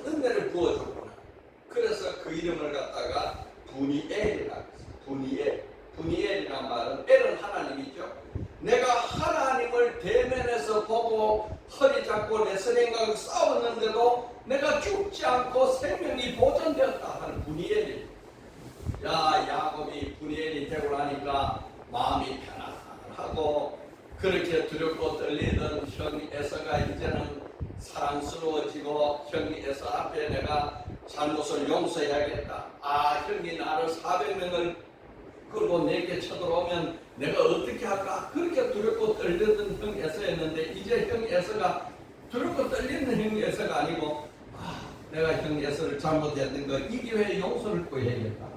큰 은혜를 부어줬구나. 그래서 그 이름을 갖다가 부니엘이라고 했어요. 부니엘이란 말은 엘은 하나님이죠. 내가 하나님을 대면에서 보고 허리 잡고 레슬링하고 싸웠는데도 내가 죽지 않고 생명이 보존되었다 하는 부니엘이. 야곱이 부니엘이 되고 나니까 마음이 편안하고 그렇게 두렵고 떨리던 형 에서가 이제는 사랑스러워지고 형 에서 앞에 내가 잘못을 용서해야겠다. 형이 나를 400명을 끌고 내게 쳐들어오면 내가 어떻게 할까? 그렇게 두렵고 떨리던 형 에서였는데 이제 형 에서가 두렵고 떨리는 형 에서가 아니고 내가 형 에서를 잘못했던 거 이 기회에 용서를 구해야겠다.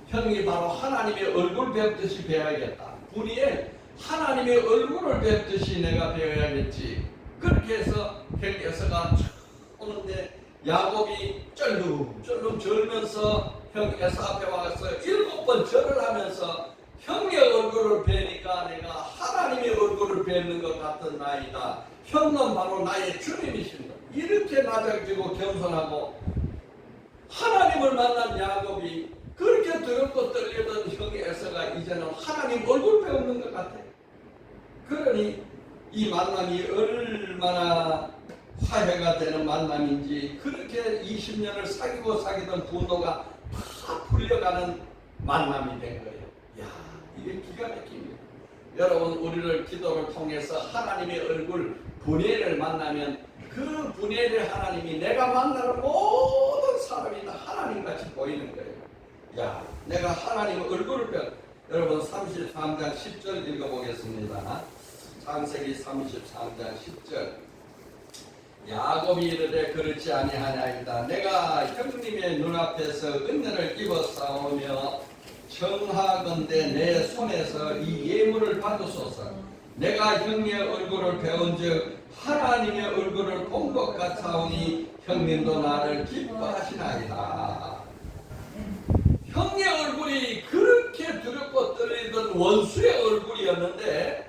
형이 바로 하나님의 얼굴 뵙듯이 배워야겠다. 분이에 하나님의 얼굴을 뵙듯이 내가 배워야겠지. 그렇게 해서 형 에서가 오는데 야곱이 쩔름쩔름 절면서 형 에서 앞에 와서 7번 절을 하면서 형의 얼굴을 뵈니까 내가 하나님의 얼굴을 뵙는 것 같은 나이다. 형은 바로 나의 주님이신 것. 이렇게 낮아지고 겸손하고 하나님을 만난 야곱이 그렇게 두렵고 떨리던 형의 에서가 이제는 하나님 얼굴 배우는 것 같아. 그러니 이 만남이 얼마나 화해가 되는 만남인지 그렇게 20년을 사귀던 분노가 다 풀려가는 만남이 된 거예요. 야, 이게 기가 막힙니다. 여러분, 우리를 기도를 통해서 하나님의 얼굴 분해를 만나면 그 분해를 하나님이 내가 만나는 모든 사람이 다 하나님같이 보이는 거예요. 야, 내가 하나님의 얼굴을 여러분 33장 10절 읽어보겠습니다. 창세기 33장 10절. 야곱이 이르되 그렇지 아니하나이다. 내가 형님의 눈앞에서 은혜를 입어 싸우며 청하건대 내 손에서 이 예물을 받으소서. 내가 형의 얼굴을 배운즉 하나님의 얼굴을 본 것 같사오니 형님도 나를 기뻐하시나이다. 형의 얼굴이 그렇게 두렵고 떨리던 원수의 얼굴이었는데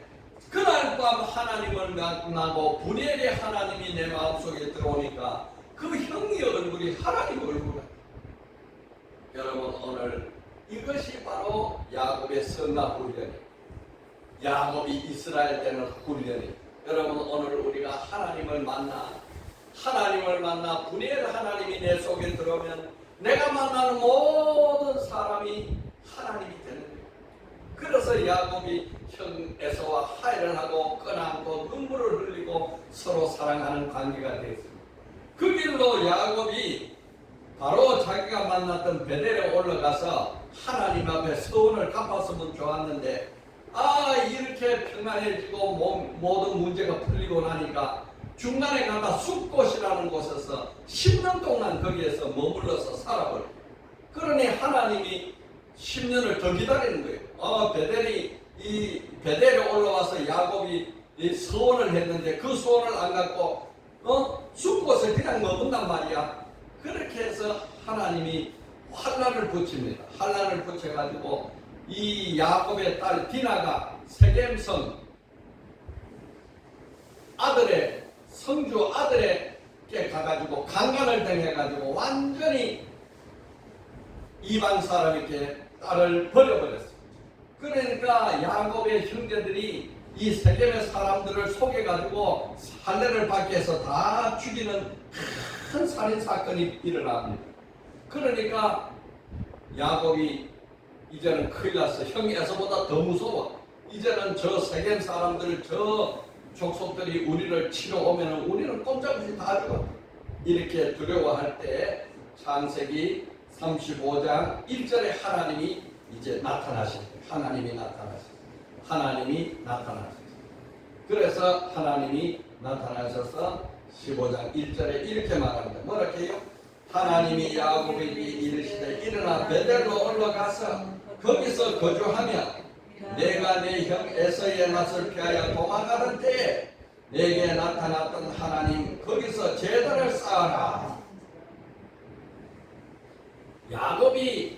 그날 밤 하나님을 만나고 분열의 하나님이 내 마음속에 들어오니까 그 형의 얼굴이 하나님의 얼굴이야. 여러분, 오늘 이것이 바로 야곱의 성나 훈련이에요. 야곱이 이스라엘 때는 훈련이에요. 여러분, 오늘 우리가 하나님을 만나 분열 하나님이 내 속에 들어오면 내가 만나는 모든 사람이 하나님이 되는 거예요. 그래서 야곱이 형 에서와 화해를 하고 끈안고 눈물을 흘리고 서로 사랑하는 관계가 되었습니다. 그 길로 야곱이 바로 자기가 만났던 베델에 올라가서 하나님 앞에 서원을 갚았으면 좋았는데 이렇게 평안해지고 모든 문제가 풀리고 나니까 중간에 가다 숲곳이라는 곳에서 10년 동안 거기에서 머물러서 살아버려요. 그러니 하나님이 10년을 더 기다리는 거예요. 베델에 올라와서 야곱이 서원을 했는데 그 소원을 안 갖고 숲곳에 그냥 머문단 말이야. 그렇게 해서 하나님이 환난을 붙입니다. 환난을 붙여가지고 이 야곱의 딸 디나가 세겜성 성주 아들에게 가가지고 강간을 당해가지고 완전히 이방 사람에게 딸을 버려버렸습니다. 그러니까 야곱의 형제들이 이 세겜의 사람들을 속여가지고 할례를 받게 해서 다 죽이는 큰 살인사건이 일어납니다. 그러니까 야곱이 이제는 큰일 났어. 형이 에서보다 더 무서워. 이제는 저 세겜 사람들, 저 족속들이 우리를 치러 오면 우리는 꼼짝없이 다 죽어. 이렇게 두려워할 때 창세기 35장 1절에 하나님이 이제 나타나신 거예요. 하나님이 나타나셨어요. 그래서 하나님이 나타나셔서 15장 1절에 이렇게 말합니다. 뭐라 해요? 하나님이 야곱에게 이르시되 일어나 베델로 올라가서 거기서 거주하며 내가 내 형 에서의 낯을 피하여 도망가던 때에 내게 나타났던 하나님 거기서 제단을 쌓아라. 야곱이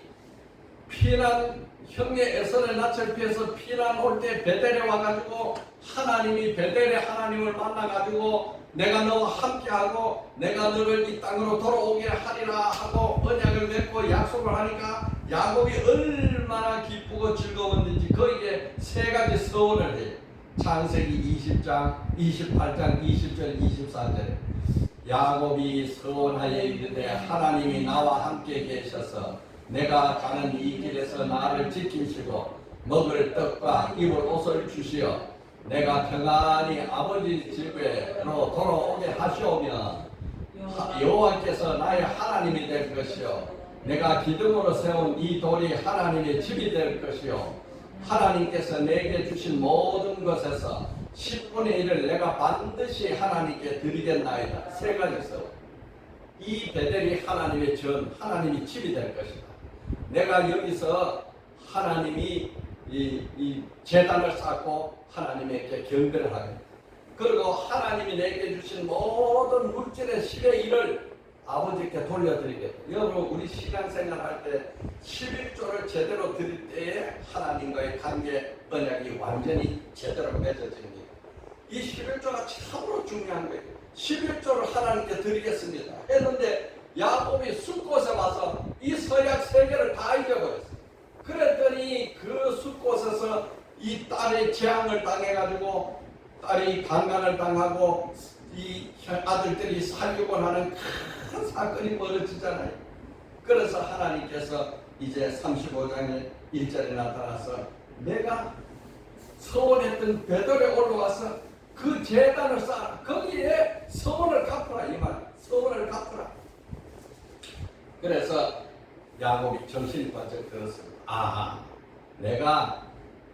형의 에서의 낯을 피해서 피난 올 때 베델에 와가지고 하나님이 베델에 하나님을 만나가지고 내가 너와 함께하고 내가 너를 이 땅으로 돌아오게 하리라 하고 언약을 맺고 약속을 하니까 야곱이 얼마나 기쁘고 즐거웠는지 거기에 세 가지 서원을 해요. 창세기 20장, 28장, 20절, 24절에 야곱이 서원하여 이르되 하나님이 나와 함께 계셔서 내가 가는 이 길에서 나를 지키시고 먹을 떡과 입을 옷을 주시어 내가 평안히 아버지 집에로 돌아오게 하시오며 여호와께서 나의 하나님이 될 것이요 내가 기둥으로 세운 이 돌이 하나님의 집이 될 것이요 하나님께서 내게 주신 모든 것에서 10분의 1을 내가 반드시 하나님께 드리겠나이다. 세 가지 있어. 이 베델이 하나님의 전, 하나님이 집이 될 것이다. 내가 여기서 하나님이 이 제단을 쌓고 하나님에게 경배를 하겠다. 그리고 하나님이 내게 주신 모든 물질의 10의 1을 아버지께 돌려드리겠다. 여러분, 우리 신앙생활 할 때 11조를 제대로 드릴 때에 하나님과의 관계 언약이 완전히 제대로 맺어집니다. 이 11조가 참으로 중요한 거예요. 11조를 하나님께 드리겠습니다 했는데 야곱이 숫곳에 와서 이 서약 3개를 다 잊어버렸어요. 그랬더니 그 숫곳에서 이 딸의 재앙을 당해가지고 딸이 강간을 당하고 이 아들들이 살육을 하는 큰 사건이 벌어지잖아요. 그래서 하나님께서 이제 35장의 1절에 나타나서 내가 서원했던 베델에 올라와서 그 제단을 쌓아 거기에 서원을 갚으라 이 말. 서원을 갚으라. 그래서 야곱이 정신이 번쩍 들었습니다. 아, 내가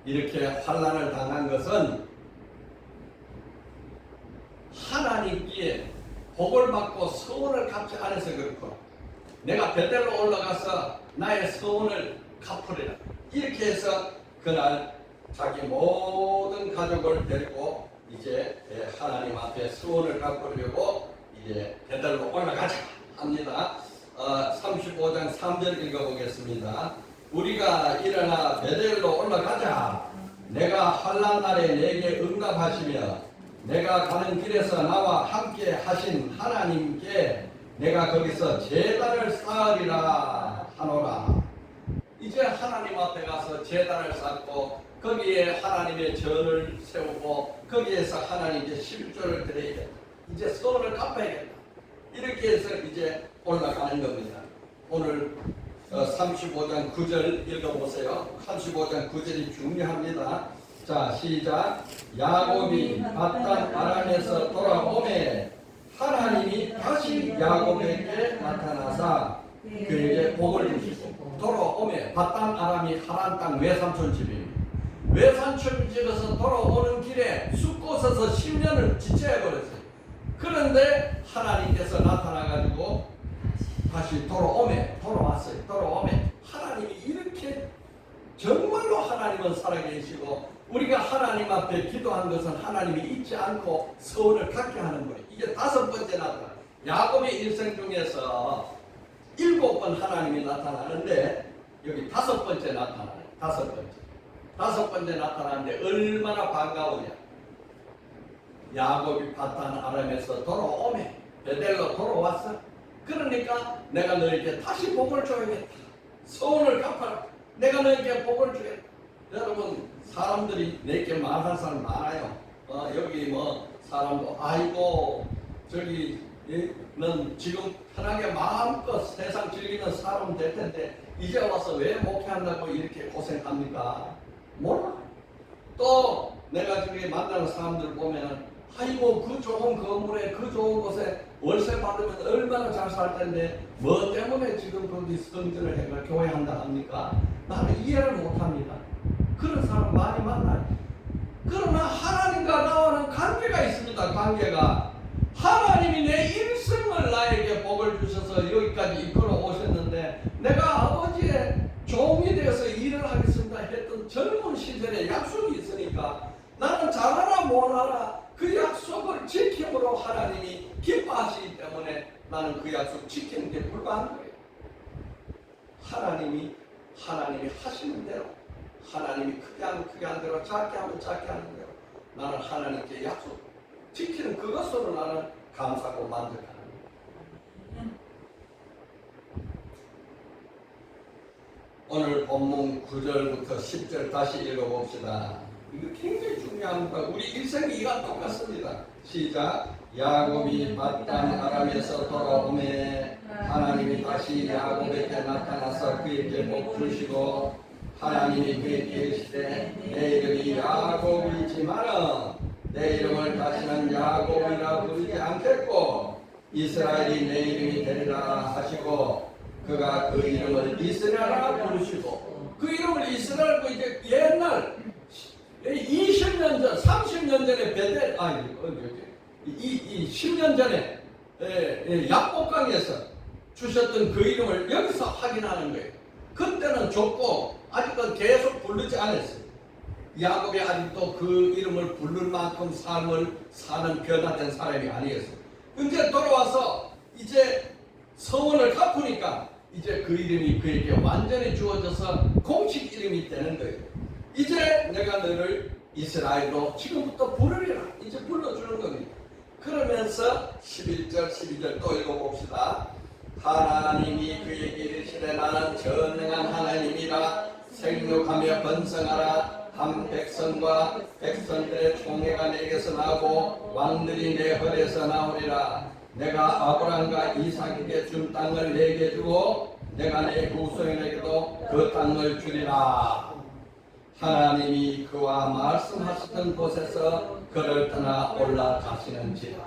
이렇게 환난을 당한 것은 하나님께 복을 받고 서원을 갚지 않아서 그렇고 내가 베델로 올라가서 나의 서원을 갚으리라. 이렇게 해서 그날 자기 모든 가족을 데리고 이제 하나님 앞에 서원을 갚으려고 이제 베델로 올라가자 합니다. 35장 3절 읽어보겠습니다. 우리가 일어나 베델로 올라가자. 내가 환난 날에 내게 응답하시며 내가 가는 길에서 나와 함께 하신 하나님께 내가 거기서 제단을 쌓으리라 하노라. 이제 하나님 앞에 가서 제단을 쌓고 거기에 하나님의 전을 세우고 거기에서 하나님께 11조를 드려야겠다. 이제 서원을 갚아야겠다. 이렇게 해서 이제 올라가는 겁니다. 오늘 35장 9절 읽어보세요. 35장 9절이 중요합니다. 자, 시작. 야곱이 바단 아람에서 돌아오매 하나님이 다시 야곱에게 나타나사 그에게 복을 주시고 돌아오매 바단 아람이 하란 땅 외삼촌 집입니다. 외삼촌 집에서 돌아오는 길에 숫곳에서 10년을 지체해버렸어요. 그런데 하나님께서 나타나가지고 다시 돌아왔어요. 돌아오매 하나님이 이렇게 정말로 하나님은 살아계시고 우리가 하나님 앞에 기도한 것은 하나님이 잊지 않고 서원을 갖게 하는 거예요. 이게 5번째 나타나. 야곱의 일생 중에서 7번 하나님이 나타나는데 여기 5번째 나타나요. 5번째 나타나는데 얼마나 반가우냐. 야곱이 바단 아람에서 돌아오매 베델로 돌아왔어. 그러니까 내가 너에게 다시 복을 줘야겠다. 서원을 갚아라. 내가 너에게 복을 주겠다. 여러분, 사람들이 내게 말하는 사람 많아요. 여기 뭐 사람도 아이고 저기 넌 지금 편하게 마음껏 세상 즐기는 사람 될 텐데 이제 와서 왜 목회한다고 이렇게 고생합니까? 몰라. 또 내가 저기 만나는 사람들 보면은 아이고 그 좋은 건물에 그 좋은 곳에 월세 받으면 얼마나 잘 살 텐데 뭐 때문에 지금 거기 성전을 해가 교회 한다 합니까? 나는 이해를 못합니다. 그런 사람 많이 만나요. 그러나 하나님과 나와는 관계가 있습니다. 관계가. 하나님이 내 일생을 나에게 복을 주셔서 여기까지 이끌어 오셨는데 내가 아버지의 종이 되어서 일을 하겠습니다 했던 젊은 시절에 약속이 있으니까 나는 잘하나 못하나 그 약속을 지킴으로 하나님이 기뻐하시기 때문에 나는 그 약속 지키는 게 불가한 거예요. 하나님이 하시는 대로 하나님이 크게 하면 크게 하는 대로 작게 하면 작게 하는 대로 나는 하나님께 약속 지키는 그것으로 나는 감사하고 만족하는 거예요. 오늘 본문 9절부터 10절 다시 읽어봅시다. 이거 굉장히 중요합니다. 우리 일생이 이와 똑같습니다. 시작. 야곱이 바단 아람에서 돌아오매 하나님이 다시 야곱에게 나타나서 그에게 복 주시고 하나님이 그에게 이르시되 내 이름이 야곱이지만은 내 이름을 다시는 야곱이라 부르지 않겠고 이스라엘이 내 이름이 되리라 하시고 그가 그 이름을 이스라엘이라 부르시고 그 이름을 이스라엘고 이제 옛날 20년 전, 30년 전에 베델 이 10년 전에 약복강에서 주셨던 그 이름을 여기서 확인하는 거예요. 그때는 좁고 아직은 계속 부르지 않았어요. 야곱이 아직도 그 이름을 부를 만큼 삶을 사는 변화된 사람이 아니었어요. 이제 돌아와서 이제 서원을 갚으니까 이제 그 이름이 그에게 완전히 주어져서 공식 이름이 되는 거예요. 이제 내가 너를 이스라엘로 지금부터 부르리라. 이제 불러주는 겁니다. 그러면서 11절 12절 또 읽어봅시다. 하나님이 그에게 이르시되 나는 전능한 하나님이라 생육하며 번성하라. 한 백성과 백성들의 총회가 내게서 나고 왕들이 내 헐에서 나오리라. 내가 아브라함과 이삭에게 준 땅을 내게 주고 내가 내 후손에게도 그 땅을 주리라. 하나님이 그와 말씀하시던 곳에서 그를 떠나 올라가시는지라.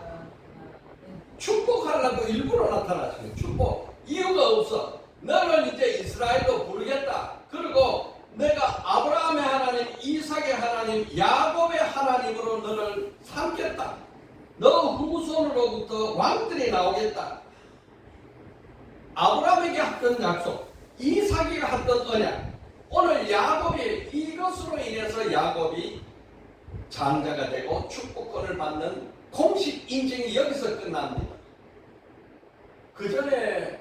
축복하려고 일부러 나타나시는 축복. 이유가 없어. 너를 이제 이스라엘로 부르겠다. 그리고 내가 아브라함의 하나님, 이삭의 하나님, 야곱의 하나님으로 너를 삼겠다. 너 후손으로부터 왕들이 나오겠다. 아브라함에게 했던 약속, 이삭에게 했던 언약. 오늘 야곱이 이것으로 인해서 야곱이 장자가 되고 축복권을 받는 공식 인증이 여기서 끝납니다. 그 전에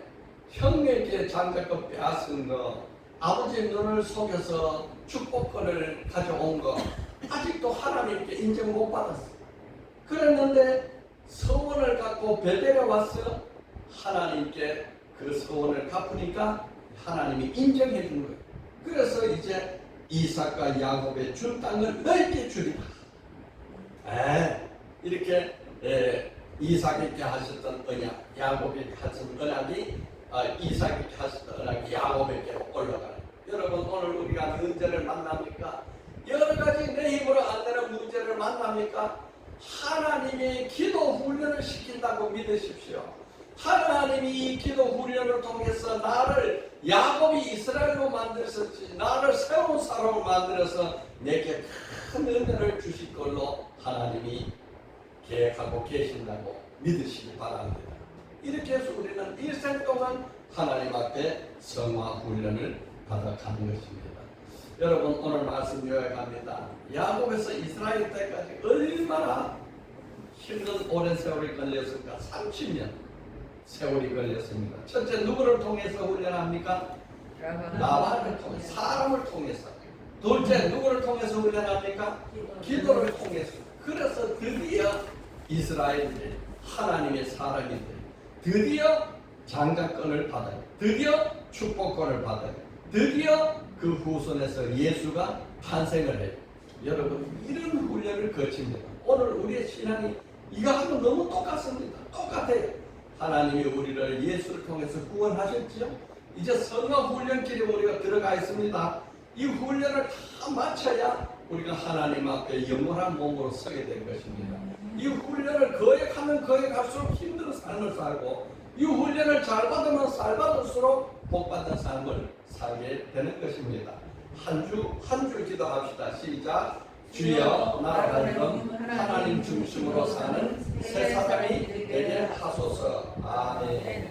형에게 장자권 빼앗은 거, 아버지 눈을 속여서 축복권을 가져온 거 아직도 하나님께 인정 못 받았어요. 그랬는데 서원을 갖고 베델에 와서 하나님께 그 서원을 갚으니까 하나님이 인정해 준 거예요. 그래서 이제 이삭과 야곱의 준 땅을 너에게 주리라. 이렇게 이삭에게 하셨던 언약, 야곱에게 하셨던 언약이 이삭에게 하셨던 언약이 야곱에게 올라가요. 여러분 오늘 우리가 문제를 만납니까? 여러 가지 내 힘으로 안 되는 문제를 만납니까? 하나님이 기도 훈련을 시킨다고 믿으십시오. 하나님이 이 기도 훈련을 통해서 나를 야곱이 이스라엘로 만드셨지, 나를 새로운 사람으로 만들어서 내게 큰 은혜를 주실 걸로 하나님이 계획하고 계신다고 믿으시기 바랍니다. 이렇게 해서 우리는 일생 동안 하나님 앞에 성화 훈련을 받아가는 것입니다. 여러분 오늘 말씀 요약합니다. 야곱에서 이스라엘 때까지 얼마나 힘든 오랜 세월이 걸렸을까? 30년 세월이 걸렸습니다. 첫째 누구를 통해서 훈련합니까? 라반을 통해서, 사람을 통해서. 둘째 누구를 통해서 훈련합니까? 기도를 통해서. 그래서 드디어 이스라엘들이 하나님의 사람인들 드디어 장자권을 받아요. 드디어 축복권을 받아요. 드디어 그 후손에서 예수가 탄생을 해요. 여러분 이런 훈련을 거칩니다. 오늘 우리의 신앙이 이거하고 너무 똑같습니다. 똑같아요. 하나님이 우리를 예수를 통해서 구원하셨지요. 이제 성화 훈련길에 우리가 들어가 있습니다. 이 훈련을 다 마쳐야 우리가 하나님 앞에 영원한 몸으로 서게 될 것입니다. 이 훈련을 거역하면 거역할수록 힘든 삶을 살고 이 훈련을 잘 받으면 잘 받을수록 복 받는 삶을 살게 되는 것입니다. 한 주 기도합시다. 시작. 주여 나라 이름 하나님 중심으로 사는 새 사람이 되게 하소서. 아멘.